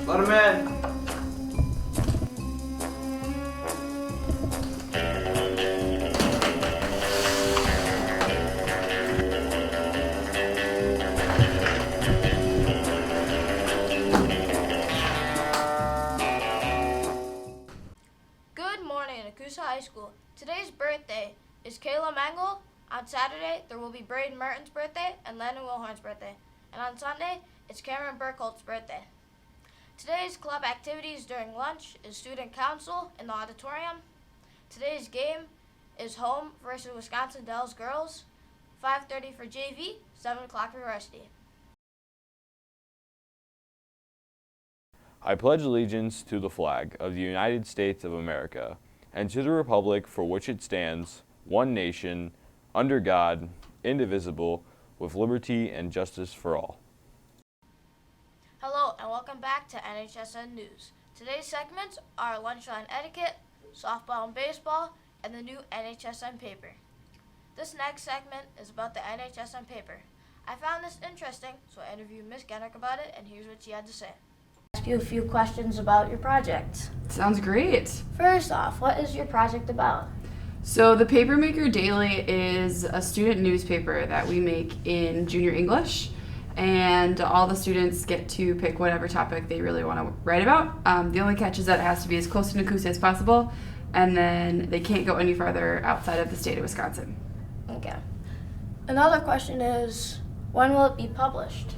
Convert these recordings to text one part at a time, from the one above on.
Let him in. Good morning, Nakusa High School. Today's birthday is Kayla Mangle. On Saturday, there will be Braden Merton's birthday and Landon Wilhorn's birthday. And on Sunday, it's Cameron Burkholt's birthday. Today's club activities during lunch is student council in the auditorium. Today's game is home versus Wisconsin Dells girls, 5:30 for JV, 7 o'clock for varsity. I pledge allegiance to the flag of the United States of America and to the republic for which it stands, one nation, under God, indivisible, with liberty and justice for all. Hello and welcome back to NHSN News. Today's segments are lunchtime etiquette, softball and baseball, and the new NHSN paper. This next segment is about the NHSN paper. I found this interesting, so I interviewed Miss Genrick about it, and here's what she had to say. Ask you a few questions about your project. Sounds great. First off, what is your project about? So the Papermaker Daily is a student newspaper that we make in junior English, and all the students get to pick whatever topic they really want to write about. The only catch is that it has to be as close to Nakusa as possible, and then they can't go any farther outside of the state of Wisconsin. Okay. Another question is, when will it be published?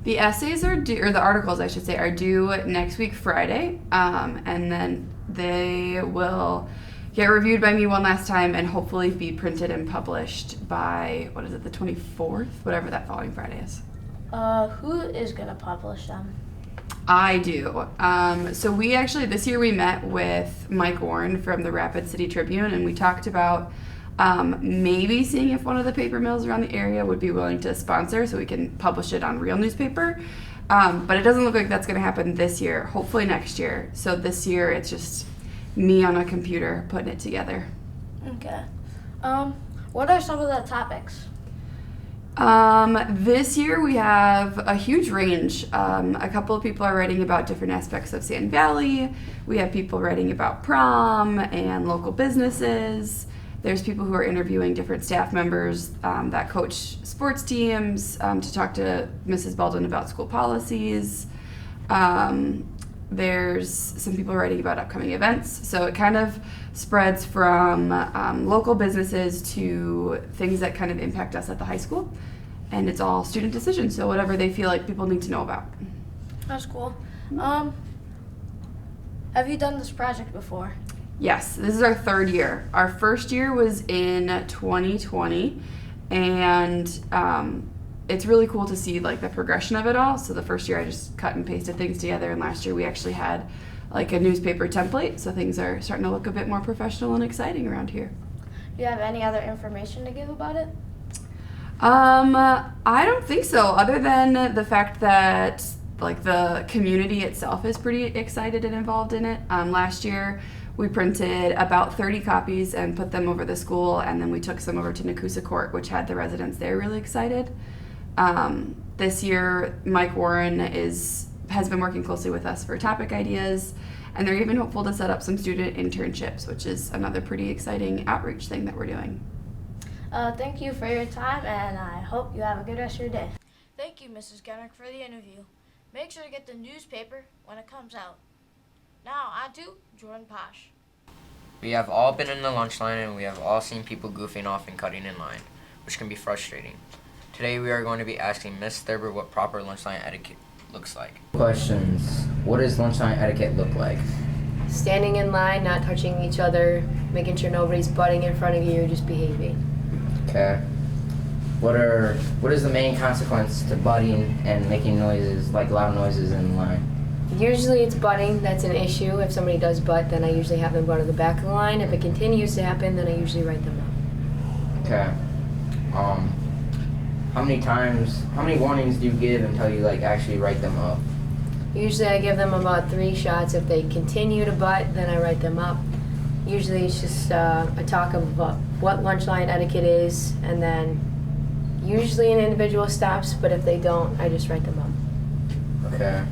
The essays are due, or the articles I should say, are due next week Friday, and then they will get reviewed by me one last time and hopefully be printed and published by, the 24th? Whatever that following Friday is. Who is going to publish them? I do. So we actually, this year we met with Mike Warren from the Rapid City Tribune, and we talked about maybe seeing if one of the paper mills around the area would be willing to sponsor so we can publish it on real newspaper. But it doesn't look like that's going to happen this year, hopefully next year. So this year it's just me on a computer putting it together. Okay. What are some of the topics? This year we have a huge range. A couple of people are writing about different aspects of Sand Valley. We have people writing about prom and local businesses. There's people who are interviewing different staff members that coach sports teams to talk to Mrs. Belden about school policies. There's some people writing about upcoming events. So it kind of spreads from local businesses to things that kind of impact us at the high school. And it's all student decisions, so whatever they feel like people need to know about. That's cool. Have you done this project before? Yes, this is our third year. Our first year was in 2020, and it's really cool to see like the progression of it all. So the first year I just cut and pasted things together, and last year we actually had like a newspaper template, so things are starting to look a bit more professional and exciting around here. Do you have any other information to give about it? I don't think so, other than the fact that like the community itself is pretty excited and involved in it. Last year we printed about 30 copies and put them over the school, and then we took some over to Nakusa Court, which had the residents there really excited. This year, Mike Warren has been working closely with us for topic ideas, and they're even hopeful to set up some student internships, which is another pretty exciting outreach thing that we're doing. Thank you for your time, and I hope you have a good rest of your day. Thank you, Mrs. Genrick, for the interview. Make sure to get the newspaper when it comes out. Now, on to Jordan Posh. We have all been in the lunch line, and we have all seen people goofing off and cutting in line, which can be frustrating. Today we are going to be asking Miss Thurber what proper lunchtime etiquette looks like. Questions. What does lunchtime etiquette look like? Standing in line, not touching each other, making sure nobody's butting in front of you, just behaving. Okay. What is the main consequence to butting and making noises, like loud noises in line? Usually it's butting that's an issue. If somebody does butt, then I usually have them go to the back of the line. If it continues to happen, then I usually write them up. Okay. How many warnings do you give until you like actually write them up? Usually I give them about 3 shots. If they continue to butt, then I write them up. Usually it's just a talk of what lunch line etiquette is, and then usually an individual stops, but if they don't, I just write them up. Okay.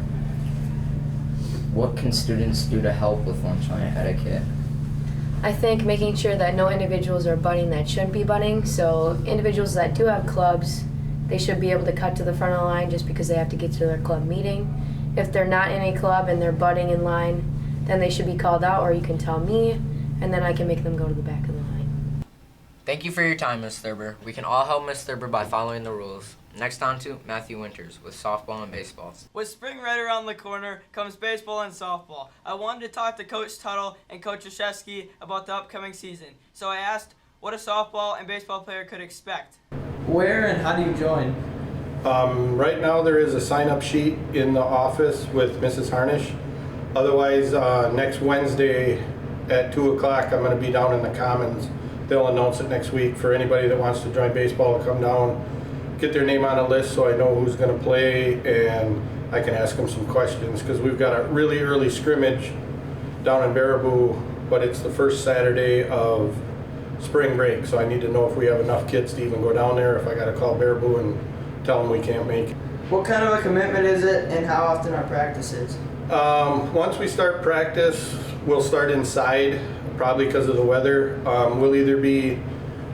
what can students do to help with lunch line etiquette? I think making sure that no individuals are butting that shouldn't be butting. So individuals that do have clubs, they should be able to cut to the front of the line just because they have to get to their club meeting. If they're not in a club and they're butting in line, then they should be called out, or you can tell me, and then I can make them go to the back of the line. Thank you for your time, Ms. Thurber. We can all help Ms. Thurber by following the rules. Next on to Matthew Winters with softball and baseball. With spring right around the corner comes baseball and softball. I wanted to talk to Coach Tuttle and Coach Krzyzewski about the upcoming season. So I asked what a softball and baseball player could expect. Where and how do you join? Right now there is a sign-up sheet in the office with Mrs. Harnish. Otherwise, next Wednesday at 2 o'clock, I'm going to be down in the Commons. They'll announce it next week for anybody that wants to join baseball to come down, get their name on a list so I know who's going to play, and I can ask them some questions, because we've got a really early scrimmage down in Baraboo, but it's the first Saturday of spring break, so I need to know if we have enough kids to even go down there, if I got to call Baraboo and tell them we can't make it. What kind of a commitment is it, and how often are practices? Once we start practice, we'll start inside, probably because of the weather. We'll either be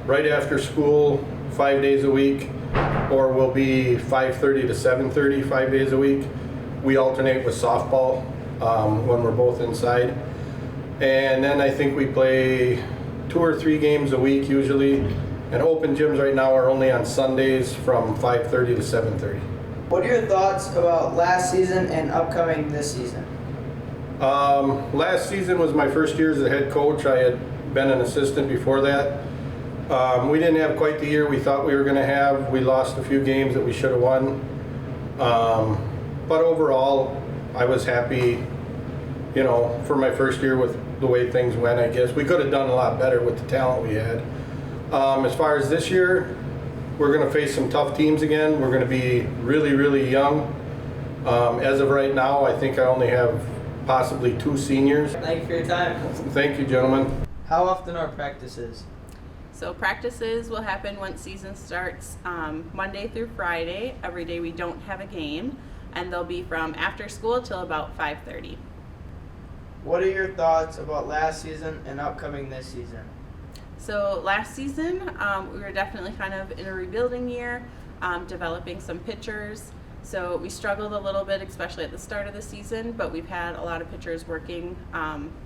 right after school 5 days a week, or we'll be 5:30 to 7:30 5 days a week. We alternate with softball when we're both inside. And then I think we play 2 or 3 games a week usually. And open gyms right now are only on Sundays from 5:30 to 7:30. What are your thoughts about last season and upcoming this season? Last season was my first year as a head coach. I had been an assistant before that. We didn't have quite the year we thought we were going to have. We lost a few games that we should have won. But overall, I was happy, you know, for my first year with the way things went, I guess. We could have done a lot better with the talent we had. As far as this year, we're going to face some tough teams again. We're going to be really, really young. As of right now, I think I only have possibly 2 seniors. Thank you for your time. Thank you, gentlemen. How often are practices? So practices will happen once season starts, Monday through Friday. Every day we don't have a game, and they'll be from after school till about 5:30. What are your thoughts about last season and upcoming this season? So last season, we were definitely kind of in a rebuilding year, developing some pitchers. So we struggled a little bit, especially at the start of the season, but we've had a lot of pitchers working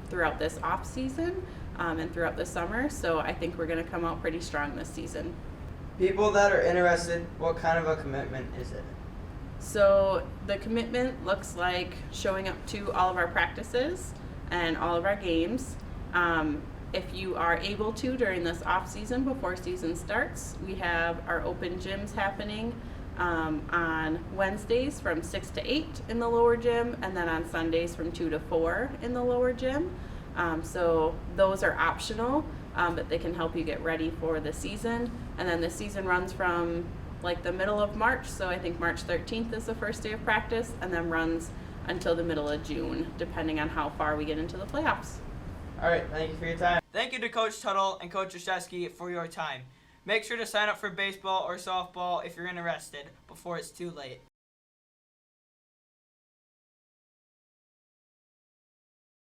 throughout this off season and throughout the summer. So I think we're going to come out pretty strong this season. People that are interested, what kind of a commitment is it? So the commitment looks like showing up to all of our practices and all of our games. If you are able to during this off season before season starts, we have our open gyms happening on Wednesdays from 6 to 8 in the lower gym, and then on Sundays from 2 to 4 in the lower gym. So those are optional, but they can help you get ready for the season. And then the season runs from like the middle of March, so I think March 13th is the first day of practice, and then runs until the middle of June, depending on how far we get into the playoffs. All right, thank you for your time. Thank you to Coach Tuttle and Coach Krzyzewski for your time. Make sure to sign up for baseball or softball if you're interested before it's too late.